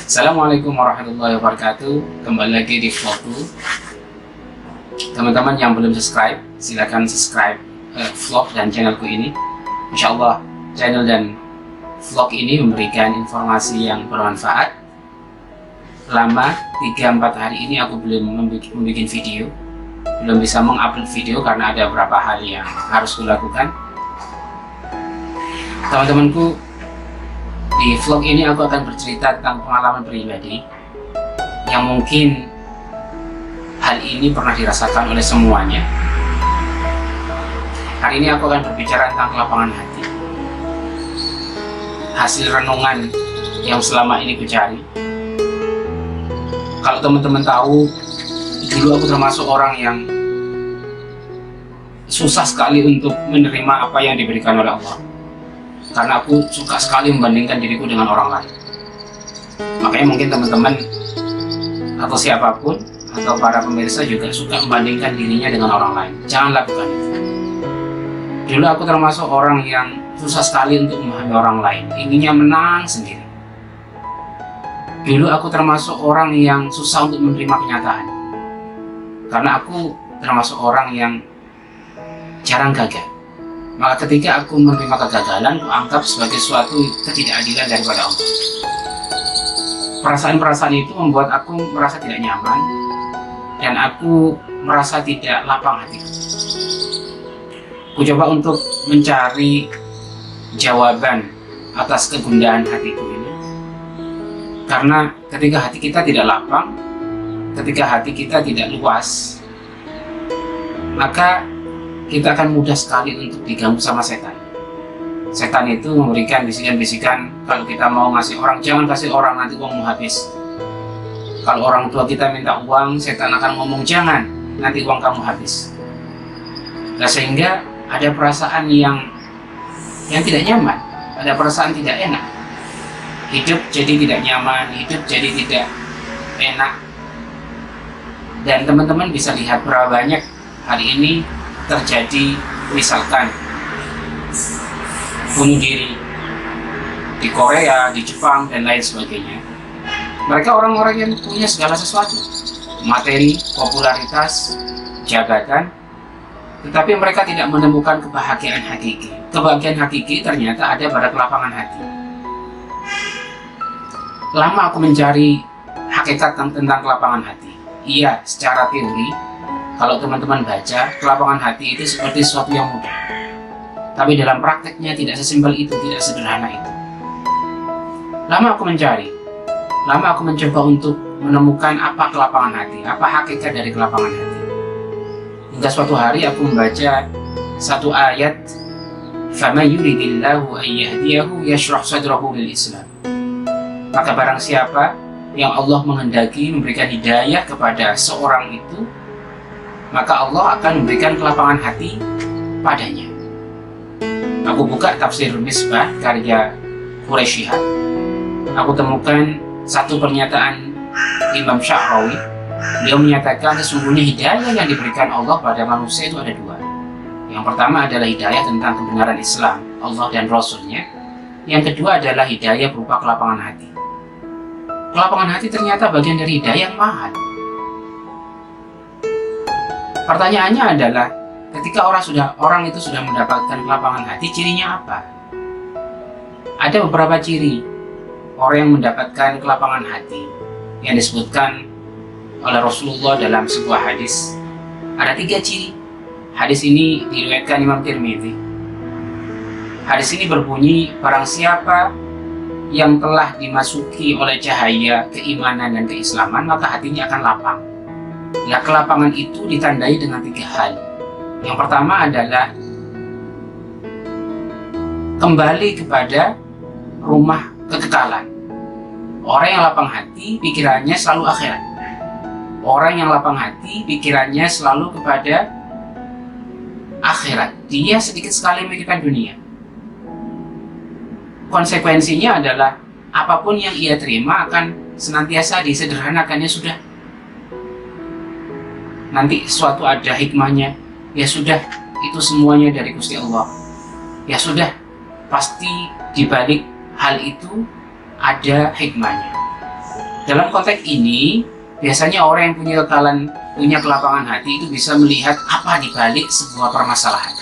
Assalamualaikum warahmatullahi wabarakatuh. Kembali lagi di vlogku. Teman-teman yang belum subscribe, silakan subscribe vlog dan channelku ini. Insya Allah channel dan vlog ini memberikan informasi yang bermanfaat. Lama 3-4 hari ini aku belum membuat video, belum bisa mengupload video karena ada beberapa hal yang harus kulakukan. Teman-temanku, di vlog ini aku akan bercerita tentang pengalaman pribadi yang mungkin hal ini pernah dirasakan oleh semuanya. Hari ini aku akan berbicara tentang kelapangan hati, hasil renungan yang selama ini ku cari. Kalau teman-teman tahu, dulu aku termasuk orang yang susah sekali untuk menerima apa yang diberikan oleh Allah, karena aku suka sekali membandingkan diriku dengan orang lain. Makanya mungkin teman-teman atau siapapun atau para pemirsa juga suka membandingkan dirinya dengan orang lain. Jangan lakukan itu. Dulu aku termasuk orang yang susah sekali untuk memahami orang lain, inginnya menang sendiri. Dulu aku termasuk orang yang susah untuk menerima kenyataan, karena aku termasuk orang yang jarang gagal. Maka ketika aku menerima kegagalan, aku anggap sebagai suatu ketidakadilan daripada Allah. Perasaan-perasaan itu membuat aku merasa tidak nyaman, dan aku merasa tidak lapang hatiku. Aku coba untuk mencari jawaban atas kegundahan hatiku ini. Karena ketika hati kita tidak lapang, ketika hati kita tidak luas, maka kita akan mudah sekali untuk diganggu sama setan. Setan itu memberikan bisikan-bisikan, kalau kita mau ngasih orang, jangan kasih orang, nanti uangmu habis. Kalau orang tua kita minta uang, setan akan ngomong, jangan, nanti uang kamu habis. Nah, sehingga ada perasaan yang tidak nyaman, ada perasaan tidak enak. Hidup jadi tidak nyaman, hidup jadi tidak enak. Dan teman-teman bisa lihat berapa banyak hari ini terjadi, misalkan bunuh diri di Korea, di Jepang, dan lain sebagainya. Mereka orang-orang yang punya segala sesuatu, materi, popularitas, jabatan, tetapi mereka tidak menemukan kebahagiaan hakiki. Kebahagiaan hakiki ternyata ada pada kelapangan hati. Lama aku mencari hakikat tentang kelapangan hati. Iya, secara teori, kalau teman-teman baca, kelapangan hati itu seperti sesuatu yang mudah. Tapi dalam prakteknya tidak sesimpel itu, tidak sederhana itu. Lama aku mencari, lama aku mencoba untuk menemukan apa kelapangan hati, apa hakikat dari kelapangan hati. Hingga suatu hari aku membaca satu ayat, فَمَنْ يُرِدِ اللَّهُ أَنْ يَهْدِيَهُ يَشْرَحْ صَدْرَهُ لِلْإِسْلَامِ. Maka barang siapa yang Allah menghendaki memberikan hidayah kepada seorang itu, maka Allah akan memberikan kelapangan hati padanya. Aku buka tafsir Misbah karya Quraish Shihab. Aku temukan satu pernyataan Imam Sya'rawi. Dia menyatakan sesungguhnya hidayah yang diberikan Allah pada manusia itu ada dua. Yang pertama adalah hidayah tentang kebenaran Islam, Allah dan Rasulnya. Yang kedua adalah hidayah berupa kelapangan hati. Kelapangan hati ternyata bagian dari hidayah yang mahal. Pertanyaannya adalah, ketika orang itu sudah mendapatkan kelapangan hati, cirinya apa? Ada beberapa ciri orang yang mendapatkan kelapangan hati yang disebutkan oleh Rasulullah dalam sebuah hadis. Ada 3 ciri. Hadis ini diriwayatkan Imam Tirmidzi. Hadis ini berbunyi, barang siapa yang telah dimasuki oleh cahaya keimanan dan keislaman, maka hatinya akan lapang. Nah, kelapangan itu ditandai dengan 3 hal. Yang pertama adalah kembali kepada rumah kekekalan. Orang yang lapang hati, pikirannya selalu akhirat. Orang yang lapang hati, pikirannya selalu kepada akhirat. Dia sedikit sekali memikirkan dunia. Konsekuensinya adalah apapun yang ia terima akan senantiasa disederhanakannya. Sudah, nanti suatu ada hikmahnya, ya sudah, itu semuanya dari Gusti Allah. Ya sudah, pasti dibalik hal itu ada hikmahnya. Dalam konteks ini, biasanya orang yang punya kelapangan hati itu bisa melihat apa di balik sebuah permasalahan.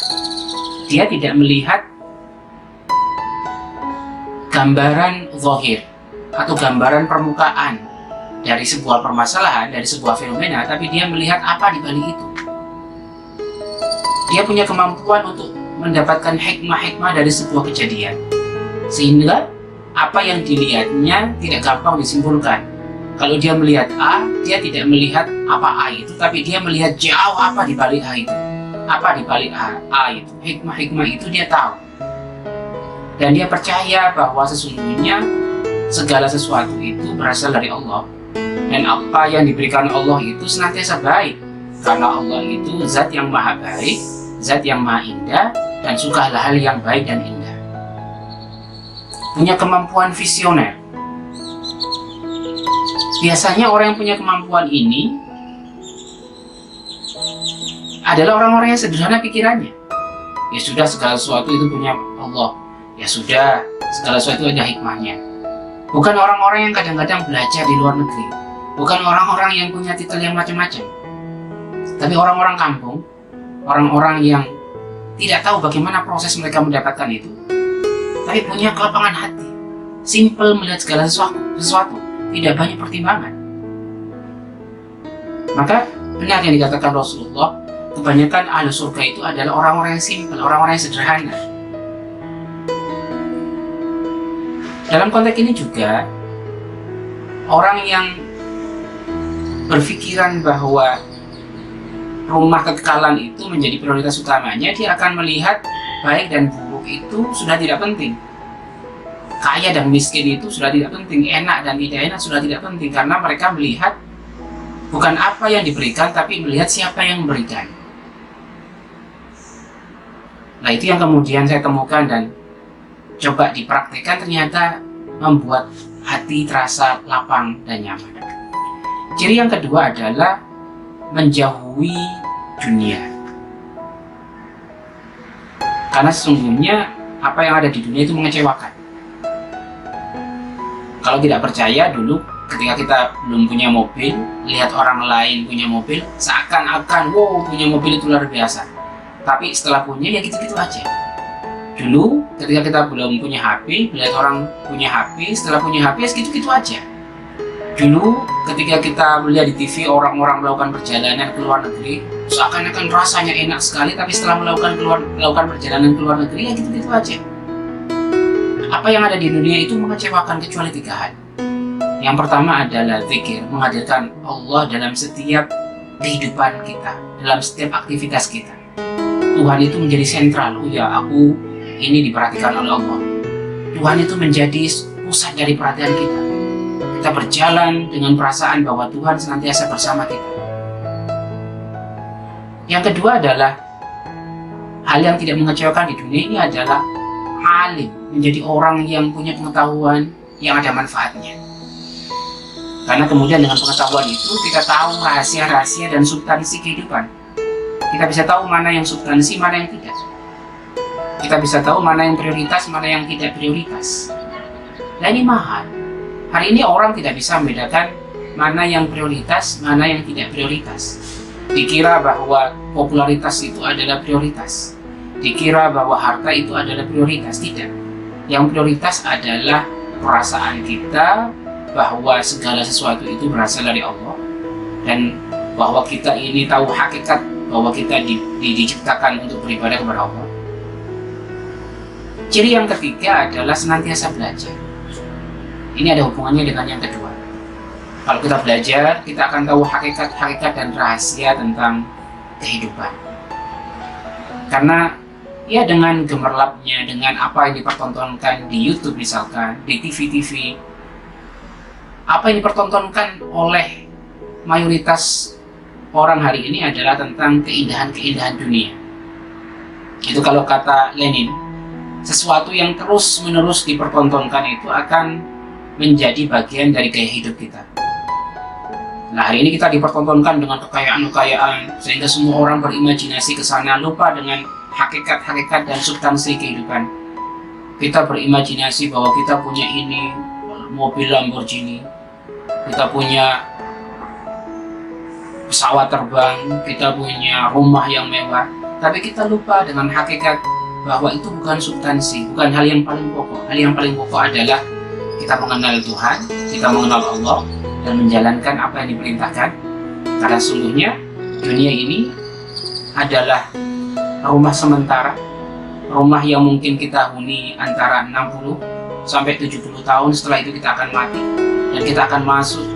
Dia tidak melihat gambaran zahir atau gambaran permukaan dari sebuah permasalahan, dari sebuah fenomena, tapi dia melihat apa di balik itu. Dia punya kemampuan untuk mendapatkan hikmah-hikmah dari sebuah kejadian, sehingga apa yang dilihatnya tidak gampang disimpulkan. Kalau dia melihat A, dia tidak melihat apa A itu, tapi dia melihat jauh apa di balik A itu. Apa di balik A itu, hikmah-hikmah itu dia tahu. Dan dia percaya bahwa sesungguhnya segala sesuatu itu berasal dari Allah. Dan apa yang diberikan Allah itu senantiasa baik. Karena Allah itu zat yang maha baik, zat yang maha indah, dan suka hal yang baik dan indah. Punya kemampuan visioner. Biasanya orang yang punya kemampuan ini adalah orang-orang yang sederhana pikirannya. Ya sudah, segala sesuatu itu punya Allah. Ya sudah, segala sesuatu ada hikmahnya. Bukan orang-orang yang kadang-kadang belajar di luar negeri. Bukan orang-orang yang punya titel yang macam-macam. Tapi orang-orang kampung, orang-orang yang tidak tahu bagaimana proses mereka mendapatkan itu, tapi punya kelapangan hati, simple melihat segala sesuatu, tidak banyak pertimbangan. Maka benar yang dikatakan Rasulullah, kebanyakan ahli surga itu adalah orang-orang yang simple, orang-orang yang sederhana. Dalam konteks ini juga, orang yang berpikiran bahwa rumah kekekalan itu menjadi prioritas utamanya, dia akan melihat baik dan buruk itu sudah tidak penting. Kaya dan miskin itu sudah tidak penting, enak dan tidak enak sudah tidak penting, karena mereka melihat bukan apa yang diberikan, tapi melihat siapa yang memberikan. Nah, itu yang kemudian saya temukan dan coba dipraktikkan, ternyata membuat hati terasa lapang dan nyaman. Ciri yang kedua adalah menjauhi dunia. Karena sesungguhnya apa yang ada di dunia itu mengecewakan. Kalau tidak percaya, dulu ketika kita belum punya mobil, lihat orang lain punya mobil, seakan-akan wow, punya mobil itu luar biasa. Tapi setelah punya, ya gitu-gitu aja. Dulu ketika kita belum punya HP, lihat orang punya HP, setelah punya HP, ya gitu-gitu aja. Dulu ketika kita melihat di TV orang-orang melakukan perjalanan ke luar negeri, seakan-akan rasanya enak sekali, tapi setelah melakukan perjalanan ke luar negeri, ya gitu-gitu aja. Apa yang ada di dunia itu mengecewakan kecuali 3 hal. Yang pertama adalah zikir, menghadirkan Allah dalam setiap kehidupan kita, dalam setiap aktivitas kita. Tuhan itu menjadi sentral. Oh ya, aku ini diperhatikan oleh Allah. Tuhan itu menjadi pusat dari perhatian kita. Kita berjalan dengan perasaan bahwa Tuhan senantiasa bersama kita. Yang kedua adalah hal yang tidak mengecewakan di dunia ini adalah alim, menjadi orang yang punya pengetahuan yang ada manfaatnya. Karena kemudian dengan pengetahuan itu kita tahu rahasia-rahasia dan substansi kehidupan. Kita bisa tahu mana yang substansi, mana yang tidak. Kita bisa tahu mana yang prioritas, mana yang tidak prioritas. Nah, ini mahal. Hari ini orang tidak bisa membedakan mana yang prioritas, mana yang tidak prioritas. Dikira bahwa popularitas itu adalah prioritas. Dikira bahwa harta itu adalah prioritas. Tidak. Yang prioritas adalah perasaan kita bahwa segala sesuatu itu berasal dari Allah, dan bahwa kita ini tahu hakikat bahwa kita diciptakan untuk beribadah kepada Allah. Ciri yang ketiga adalah senantiasa belajar. Ini ada hubungannya dengan yang kedua. Kalau kita belajar, kita akan tahu hakikat dan rahasia tentang kehidupan. Karena ya dengan gemerlapnya, dengan apa yang dipertontonkan di YouTube misalkan, di TV-TV, apa yang dipertontonkan oleh mayoritas orang hari ini adalah tentang keindahan-keindahan dunia. Itu kalau kata Lenin, sesuatu yang terus-menerus dipertontonkan itu akan menjadi bagian dari gaya hidup kita. Nah, hari ini kita dipertontonkan dengan kekayaan-kekayaan sehingga semua orang berimajinasi ke sana, lupa dengan hakikat-hakikat dan substansi kehidupan. Kita berimajinasi bahwa kita punya ini, mobil Lamborghini. kita punya pesawat terbang, kita punya rumah yang mewah, tapi kita lupa dengan hakikat bahwa itu bukan substansi, bukan hal yang paling pokok. Hal yang paling pokok adalah kita mengenal Tuhan, kita mengenal Allah, dan menjalankan apa yang diperintahkan. Karena sungguhnya dunia ini adalah rumah sementara, rumah yang mungkin kita huni antara 60 sampai 70 tahun. Setelah itu kita akan mati, dan kita akan masuk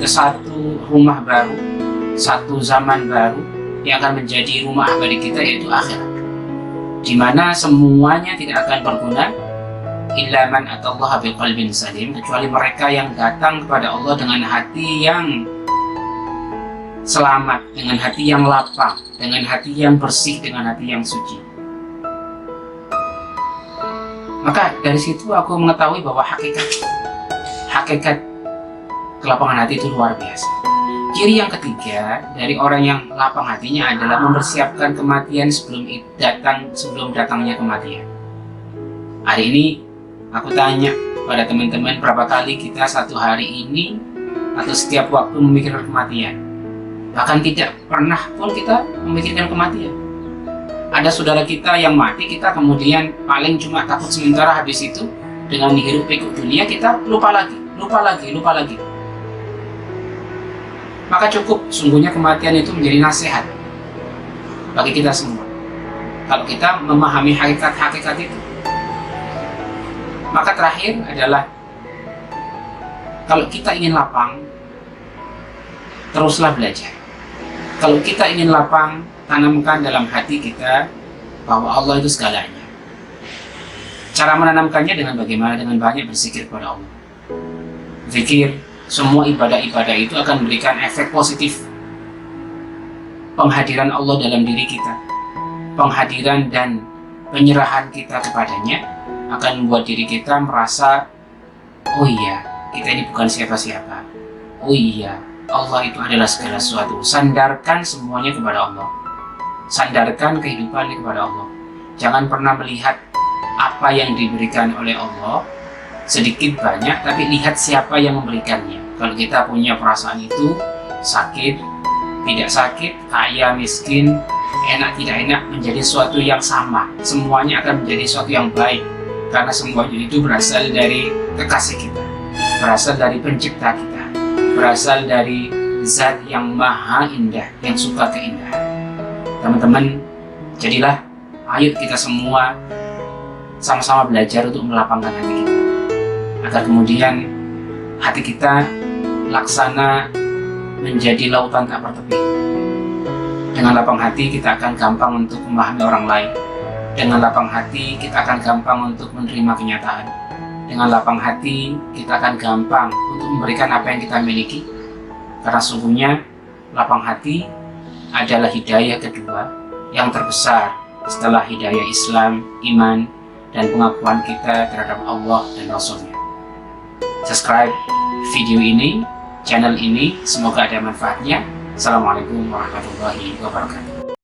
ke satu rumah baru, satu zaman baru yang akan menjadi rumah abadi kita, yaitu akhirat, di mana semuanya tidak akan berguna illa man atallaha biqalbin salim, kecuali mereka yang datang kepada Allah dengan hati yang selamat, dengan hati yang lapang, dengan hati yang bersih, dengan hati yang suci. Maka dari situ aku mengetahui bahwa hakikat kelapangan hati itu luar biasa. Ciri yang ketiga dari orang yang lapang hatinya adalah mempersiapkan kematian sebelum datangnya kematian. Hari ini aku tanya pada teman-teman, berapa kali kita satu hari ini atau setiap waktu memikirkan kematian? Bahkan tidak pernah pun kita memikirkan kematian. Ada saudara kita yang mati, kita kemudian paling cuma takut sementara, habis itu dengan hirup pikuk dunia kita lupa lagi. Maka cukup sungguhnya kematian itu menjadi nasihat bagi kita semua. Kalau kita memahami hakikat itu. Maka terakhir adalah, kalau kita ingin lapang, teruslah belajar. Kalau kita ingin lapang, tanamkan dalam hati kita bahwa Allah itu segalanya. Cara menanamkannya dengan bagaimana? Dengan banyak berzikir kepada Allah. Zikir, semua ibadah-ibadah itu akan memberikan efek positif. Penghadiran Allah dalam diri kita, penghadiran dan penyerahan kita kepadanya akan membuat diri kita merasa, oh iya, kita ini bukan siapa-siapa. Oh iya, Allah itu adalah segala sesuatu. Sandarkan semuanya kepada Allah. Sandarkan kehidupannya kepada Allah. Jangan pernah melihat apa yang diberikan oleh Allah, sedikit banyak, tapi lihat siapa yang memberikannya. Kalau kita punya perasaan itu, sakit, tidak sakit, kaya, miskin, enak, tidak enak, menjadi sesuatu yang sama. Semuanya akan menjadi sesuatu yang baik, karena semuanya itu berasal dari kekasih kita, berasal dari pencipta kita, berasal dari zat yang maha indah, yang suka keindahan. Teman-teman, jadilah, ayo kita semua sama-sama belajar untuk melapangkan hati kita, agar kemudian hati kita laksana menjadi lautan tak bertepi. Dengan lapang hati kita akan gampang untuk memahami orang lain. Dengan lapang hati kita akan gampang untuk menerima kenyataan. Dengan lapang hati kita akan gampang untuk memberikan apa yang kita miliki. Karena sungguhnya lapang hati adalah hidayah kedua yang terbesar setelah hidayah Islam, iman, dan pengakuan kita terhadap Allah dan Rasul-Nya. Subscribe video ini, channel ini, semoga ada manfaatnya. Assalamualaikum warahmatullahi wabarakatuh.